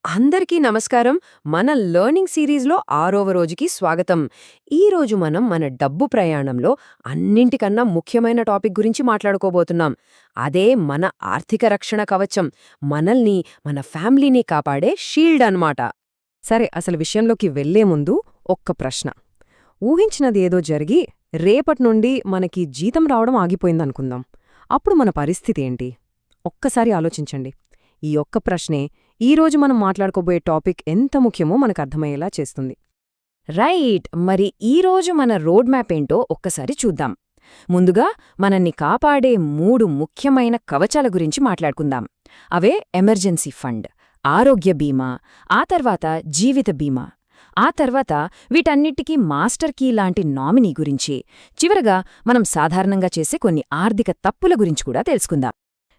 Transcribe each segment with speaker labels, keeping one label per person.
Speaker 1: అందరికీ నమస్కారం. మన లెర్నింగ్ సిరీస్‌లో 6వ రోజుకి స్వాగతం. ఈరోజు మనం మన డబ్బు ప్రయాణంలో అన్నింటికన్నా ముఖ్యమైన టాపిక్ గురించి మాట్లాడుకోబోతున్నాం. అదే మన ఆర్థిక రక్షణ కవచం. మనల్ని, మన ఫ్యామిలీని కాపాడే షీల్డ్ అన్నమాట. సరే, అసలు విషయంలోకి వెళ్లే ముందు ఒక్క ప్రశ్న. ఊహించినది ఏదో జరిగి రేపటి నుండి మనకి జీతం రావడం ఆగిపోయిందనుకుందాం. అప్పుడు మన పరిస్థితి ఏంటి? ఒక్కసారి ఆలోచించండి. ఈ ఒక్క ప్రశ్నే ఈరోజు మనం మాట్లాడుకోబోయే టాపిక్ ఎంత ముఖ్యమో మనకు అర్థమయ్యేలా చేస్తుంది. రైట్, మరి ఈరోజు మన రోడ్ మ్యాప్ ఏంటో ఒక్కసారి చూద్దాం. ముందుగా మనల్ని కాపాడే 3 ముఖ్యమైన కవచాల గురించి మాట్లాడుకుందాం. అవే ఎమర్జెన్సీ ఫండ్, ఆరోగ్య బీమా, ఆ తర్వాత జీవిత బీమా, ఆ తర్వాత వీటన్నిటికీ మాస్టర్ కీ లాంటి నామినీ గురించి, చివరగా మనం సాధారణంగా చేసే కొన్ని ఆర్థిక తప్పుల గురించి కూడా తెలుసుకుందాం.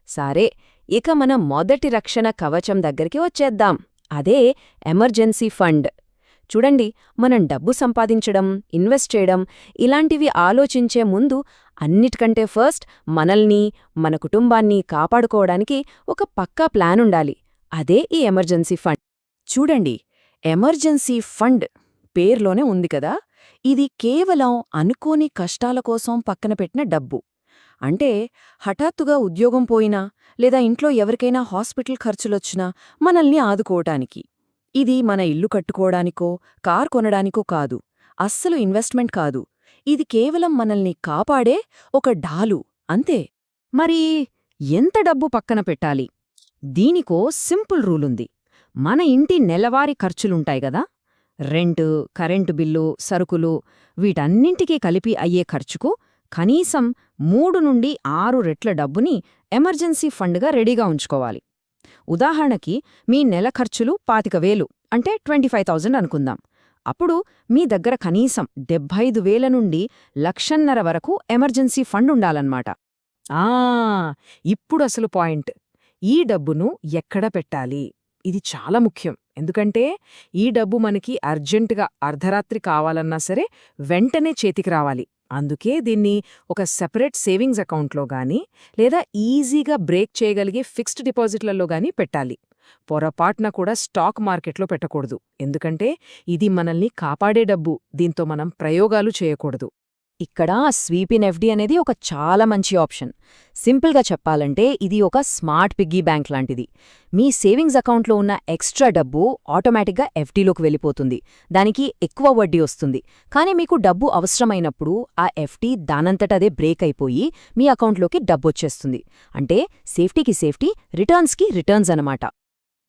Speaker 1: సరే, ఇక మన మొదటి రక్షణ కవచం దగ్గరికి వచ్చేద్దాం. అదే ఎమర్జెన్సీ ఫండ్. చూడండి, మనం డబ్బు సంపాదించడం, ఇన్వెస్ట్ చేయడం ఇలాంటివి ఆలోచించే ముందు అన్నిటికంటే ఫస్ట్ మనల్ని, మన కుటుంబాన్ని కాపాడుకోవడానికి ఒక పక్కా ప్లాన్ ఉండాలి. అదే ఈ ఎమర్జెన్సీ ఫండ్. చూడండి, ఎమర్జెన్సీ ఫండ్ పేర్లోనే ఉంది కదా, ఇది కేవలం అనుకోని కష్టాల కోసం పక్కన పెట్టిన డబ్బు. అంటే హఠాత్తుగా ఉద్యోగం పోయినా లేదా ఇంట్లో ఎవరికైనా హాస్పిటల్ ఖర్చులొచ్చినా మనల్ని ఆదుకోవటానికి. ఇది మన ఇల్లు కట్టుకోవడానికో, కార్ కొనడానికో కాదు, అస్సలు ఇన్వెస్ట్మెంట్ కాదు. ఇది కేవలం మనల్ని కాపాడే ఒక డాలు, అంతే. మరి ఎంత డబ్బు పక్కన పెట్టాలి? దీనికో సింపుల్ రూలుంది. మన ఇంటి నెలవారీ ఖర్చులుంటాయి గదా, రెంటు, కరెంటు బిల్లు, సరుకులు, వీటన్నింటికీ కలిపి అయ్యే ఖర్చుకు కనీసం 3 నుండి 6 రెట్ల డబ్బుని ఎమర్జెన్సీ ఫండ్గా రెడీగా ఉంచుకోవాలి. ఉదాహరణకి మీ నెల ఖర్చులు 25,000 అంటే 25,000 అనుకుందాం. అప్పుడు మీ దగ్గర కనీసం 75,000 నుండి 1,50,000 వరకు ఎమర్జెన్సీ ఫండ్ ఉండాలన్నమాట. ఇప్పుడు అసలు పాయింట్. ఈ డబ్బును ఎక్కడ పెట్టాలి? ఇది చాలా ముఖ్యం. ఎందుకంటే ఈ డబ్బు మనకి అర్జెంటుగా అర్ధరాత్రి కావాలన్నా సరే వెంటనే చేతికి రావాలి. అందుకే దీన్ని ఒక సెపరేట్ సేవింగ్స్ అకౌంట్లో గానీ లేదా ఈజీగా బ్రేక్ చేయగలిగే ఫిక్స్డ్ డిపాజిట్లలో గానీ పెట్టాలి. పొరపాటున కూడా స్టాక్ మార్కెట్లో పెట్టకూడదు. ఎందుకంటే ఇది మనల్ని కాపాడే డబ్బు. దీంతో మనం ప్రయోగాలు చేయకూడదు. ఇక్కడ స్వీప్-ఇన్ ఎఫ్డి అనేది ఒక చాలా మంచి ఆప్షన్. సింపుల్గా చెప్పాలంటే ఇది ఒక స్మార్ట్ పిగ్గీ బ్యాంక్ లాంటిది. మీ సేవింగ్స్ అకౌంట్లో ఉన్న ఎక్స్ట్రా డబ్బు ఆటోమేటిక్గా ఎఫ్డీలోకి వెళ్ళిపోతుంది. దానికి ఎక్కువ వడ్డీ వస్తుంది. కానీ మీకు డబ్బు అవసరమైనప్పుడు ఆ ఎఫ్డీ దానంతటదే బ్రేక్ అయిపోయి మీ అకౌంట్లోకి డబ్బొచ్చేస్తుంది. అంటే సేఫ్టీకి సేఫ్టీ, రిటర్న్స్కి రిటర్న్స్ అనమాట.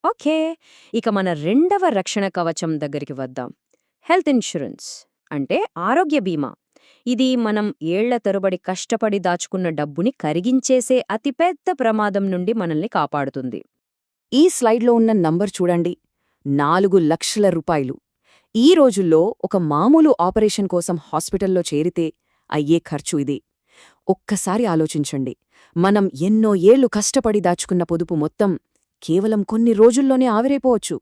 Speaker 1: ఓకే, ఇక మన రెండవ రక్షణ కవచం దగ్గరికి వద్దాం. హెల్త్ ఇన్సూరెన్స్ అంటే ఆరోగ్య బీమా. ఇది మనం ఏళ్ల తరబడి కష్టపడి దాచుకున్న డబ్బుని కరిగించేసే అతిపెద్ద ప్రమాదం నుండి మనల్ని కాపాడుతుంది. ఈ స్లైడ్లో ఉన్న నంబర్ చూడండి, 4 లక్షల రూపాయలు. ఈ రోజుల్లో ఒక మామూలు ఆపరేషన్ కోసం హాస్పిటల్లో చేరితే అయ్యే ఖర్చు ఇదే. ఒక్కసారి ఆలోచించండి, మనం ఎన్నో ఏళ్లు కష్టపడి దాచుకున్న పొదుపు మొత్తం కేవలం కొన్ని రోజుల్లోనే ఆవిరైపోవచ్చు.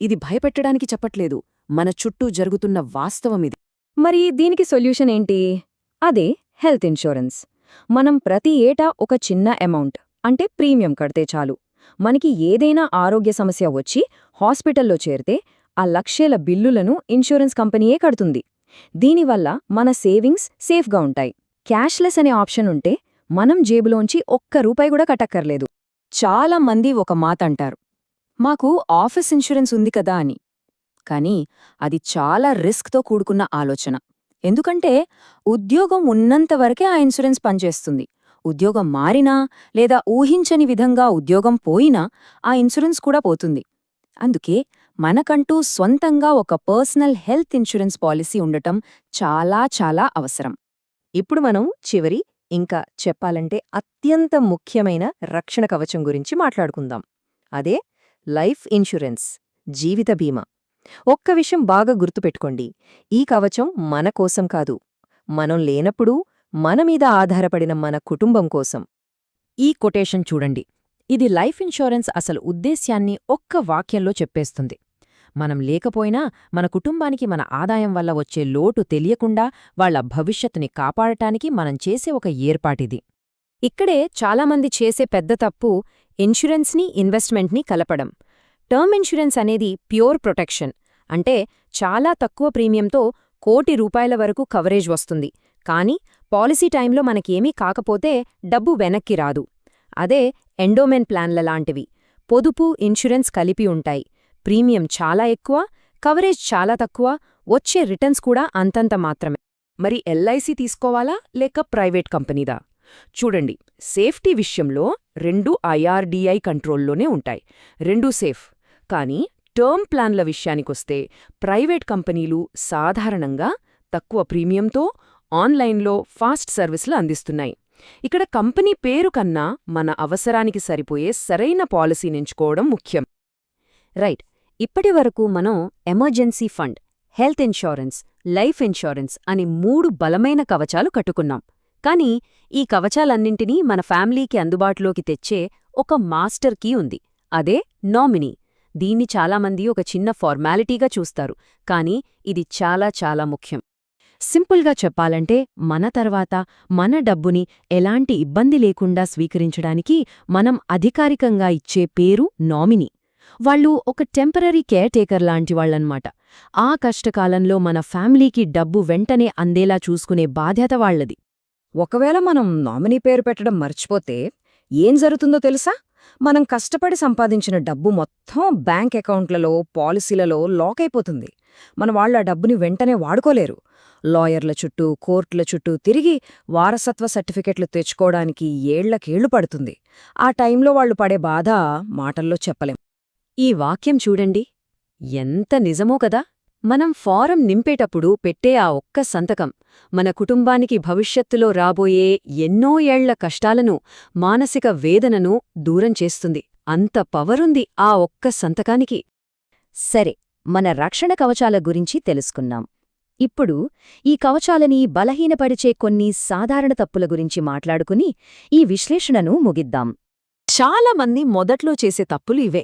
Speaker 1: ఇది భయపెట్టడానికి చెప్పట్లేదు, మన చుట్టూ జరుగుతున్న వాస్తవమిది. మరి దీనికి సొల్యూషన్ ఏంటి? అదే హెల్త్ ఇన్సూరెన్స్. మనం ప్రతి ఏటా ఒక చిన్న అమౌంట్ అంటే ప్రీమియం కడితే చాలు. మనకి ఏదైనా ఆరోగ్య సమస్య వచ్చి హాస్పిటల్లో చేరితే ఆ లక్షల బిల్లులను ఇన్సూరెన్స్ కంపెనీయే కడుతుంది. దీనివల్ల మన సేవింగ్స్ సేఫ్గా ఉంటాయి. క్యాష్లెస్ అనే ఆప్షన్ ఉంటే మనం జేబులోంచి ఒక్క రూపాయి కూడా కట్టక్కర్లేదు. చాలా మంది ఒక మాట అంటారు, మాకు ఆఫీస్ ఇన్సూరెన్స్ ఉంది కదా అని. కానీ అది చాలా రిస్క్తో కూడుకున్న ఆలోచన. ఎందుకంటే ఉద్యోగం ఉన్నంతవరకే ఆ ఇన్సూరెన్స్ పనిచేస్తుంది. ఉద్యోగం మారినా లేదా ఊహించని విధంగా ఉద్యోగం పోయినా ఆ ఇన్సూరెన్స్ కూడా పోతుంది. అందుకే మనకంటూ స్వంతంగా ఒక పర్సనల్ హెల్త్ ఇన్సూరెన్స్ పాలసీ ఉండటం చాలా చాలా అవసరం. ఇప్పుడు మనం చివరి, ఇంకా చెప్పాలంటే అత్యంత ముఖ్యమైన రక్షణ కవచం గురించి మాట్లాడుకుందాం. అదే లైఫ్ ఇన్సూరెన్స్, జీవిత బీమా. ఒక్క విషయం బాగా గుర్తుపెట్టుకోండి, ఈ కవచం మన కోసం కాదు, మనం లేనప్పుడు మనమీద ఆధారపడిన మన కుటుంబం కోసం. ఈ కొటేషన్ చూడండి, ఇది లైఫ్ ఇన్సూరెన్స్ అసలు ఉద్దేశ్యాన్ని ఒక్క వాక్యంలో చెప్పేస్తుంది. మనం లేకపోయినా మన కుటుంబానికి మన ఆదాయం వల్ల వచ్చే లోటు తెలియకుండా వాళ్ల భవిష్యత్తుని కాపాడటానికి మనం చేసే ఒక ఏర్పాటిది. ఇక్కడే చాలామంది చేసే పెద్ద తప్పు ఇన్సూరెన్స్ని, ఇన్వెస్ట్మెంట్ని కలపడం.
Speaker 2: టర్మ్ ఇన్సూరెన్స్ అనేది ప్యూర్ ప్రొటెక్షన్, అంటే చాలా తక్కువ ప్రీమియంతో ₹1,00,00,000 వరకు కవరేజ్ వస్తుంది. కానీ పాలసీ టైంలో మనకేమీ కాకపోతే డబ్బు వెనక్కి రాదు. అదే ఎండోమెంట్ ప్లాన్ల లాంటివి. పొదుపు, ఇన్సూరెన్స్ కలిపి ఉంటాయి. ప్రీమియం చాలా ఎక్కువ, కవరేజ్ చాలా తక్కువ, వచ్చే రిటర్న్స్ కూడా అంతంత మాత్రమే.
Speaker 1: మరి ఎల్ఐసి తీసుకోవాలా లేక ప్రైవేట్ కంపెనీదా? చూడండి, సేఫ్టీ విషయంలో రెండూ ఐఆర్డీఐ కంట్రోల్లోనే ఉంటాయి. రెండూ సేఫ్. కానీ టర్మ్ ప్లాన్ల విషయానికొస్తే ప్రైవేట్ కంపెనీలు సాధారణంగా తక్కువ ప్రీమియంతో ఆన్లైన్లో ఫాస్ట్ సర్వీసులు అందిస్తున్నాయి. ఇక్కడ కంపెనీ పేరు కన్నా మన అవసరానికి సరిపోయే సరైన పాలసీనించుకోవడం ముఖ్యం.
Speaker 2: రైట్. ఇప్పటివరకు మనం emergency fund, health insurance, life insurance అని 3 బలమైన కవచాలు కట్టుకున్నాం. కానీ ఈ కవచాలన్నింటినీ మన ఫ్యామిలీకి అందుబాటులోకి తెచ్చే ఒక మాస్టర్ కీ ఉంది. అదే నామినీ. దీన్ని చాలామంది ఒక చిన్న ఫార్మాలిటీగా చూస్తారు, కానీ ఇది చాలా చాలా ముఖ్యం. సింపుల్గా చెప్పాలంటే మన తర్వాత మన డబ్బుని ఎలాంటి ఇబ్బంది లేకుండా స్వీకరించడానికి మనం అధికారికంగా ఇచ్చే పేరు నామినీ. వాళ్ళు ఒక టెంపరరీ కేర్ టేకర్ లాంటివాళ్లన్నమాట. ఆ కష్టకాలంలో మన ఫ్యామిలీకి డబ్బు వెంటనే అందేలా చూసుకునే బాధ్యత వాళ్లది.
Speaker 1: ఒకవేళ మనం నామినీ పేరు పెట్టడం మర్చిపోతే ఏం జరుగుతుందో తెలుసా? మనం కష్టపడి సంపాదించిన డబ్బు మొత్తం బ్యాంక్ అకౌంట్లలో, పాలసీలలో లాక్ అయిపోతుంది. మన వాళ్ళ డబ్బుని వెంటనే వాడుకోలేరు. లాయర్ల చుట్టూ, కోర్టుల చుట్టూ తిరిగి వారసత్వ సర్టిఫికెట్లు తెచ్చుకోవడానికి ఏళ్లకేళ్లు పడుతుంది. ఆ టైంలో వాళ్లు పడే బాధ మాటల్లో చెప్పలేం.
Speaker 2: ఈ వాక్యం చూడండి, ఎంత నిజమో కదా! మనం ఫారం నింపేటప్పుడు పెట్టే ఆ ఒక్క సంతకం మన కుటుంబానికి భవిష్యత్తులో రాబోయే ఎన్నో ఏళ్ల కష్టాలను, మానసిక వేదనను దూరం చేస్తుంది. అంత పవరుంది ఆ ఒక్క సంతకానికి. సరే, మన రక్షణ కవచాల గురించి తెలుసుకున్నాం. ఇప్పుడు ఈ కవచాలని బలహీనపరిచే కొన్ని సాధారణ తప్పుల గురించి మాట్లాడుకుని ఈ విశ్లేషణను ముగిద్దాం.
Speaker 1: చాలామంది మొదట్లో చేసే తప్పులు ఇవే.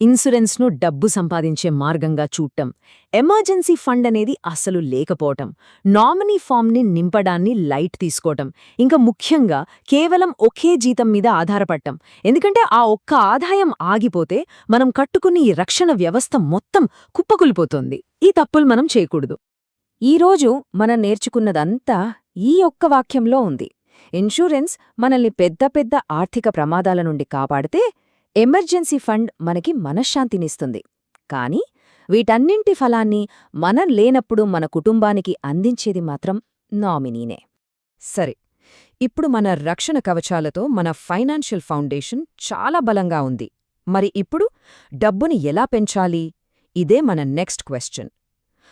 Speaker 1: ఇన్సూరెన్స్ను డబ్బు సంపాదించే మార్గంగా చూడటం, ఎమర్జెన్సీ ఫండ్ అనేది అసలు లేకపోవటం, నామినీ ఫామ్ని నింపడాన్ని లైట్ తీసుకోవటం, ఇంకా ముఖ్యంగా కేవలం ఒకే జీతం మీద ఆధారపడటం. ఎందుకంటే ఆ ఒక్క ఆదాయం ఆగిపోతే మనం కట్టుకుని ఈ రక్షణ వ్యవస్థ మొత్తం కుప్పకూలిపోతుంది. ఈ తప్పులు మనం చేయకూడదు.
Speaker 2: ఈరోజు మనం నేర్చుకున్నదంతా ఈ ఒక్క వాక్యంలో ఉంది. ఇన్సూరెన్స్ మనల్ని పెద్ద పెద్ద ఆర్థిక ప్రమాదాల నుండి కాపాడితే, ఎమర్జెన్సీ ఫండ్ మనకి మనశ్శాంతినిస్తుంది. కానీ వీటన్నింటి ఫలాన్ని మనం లేనప్పుడు మన కుటుంబానికి అందించేది మాత్రం నామినీనే.
Speaker 1: సరే, ఇప్పుడు మన రక్షణ కవచాలతో మన ఫైనాన్షియల్ ఫౌండేషన్ చాలా బలంగా ఉంది. మరి ఇప్పుడు డబ్బుని ఎలా పెంచాలి? ఇదే మన నెక్స్ట్ క్వశ్చన్.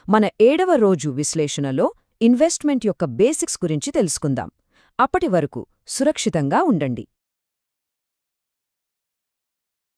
Speaker 1: మన 7వ రోజు విశ్లేషణలో ఇన్వెస్ట్మెంట్ యొక్క బేసిక్స్ గురించి తెలుసుకుందాం. అప్పటి వరకు సురక్షితంగా ఉండండి.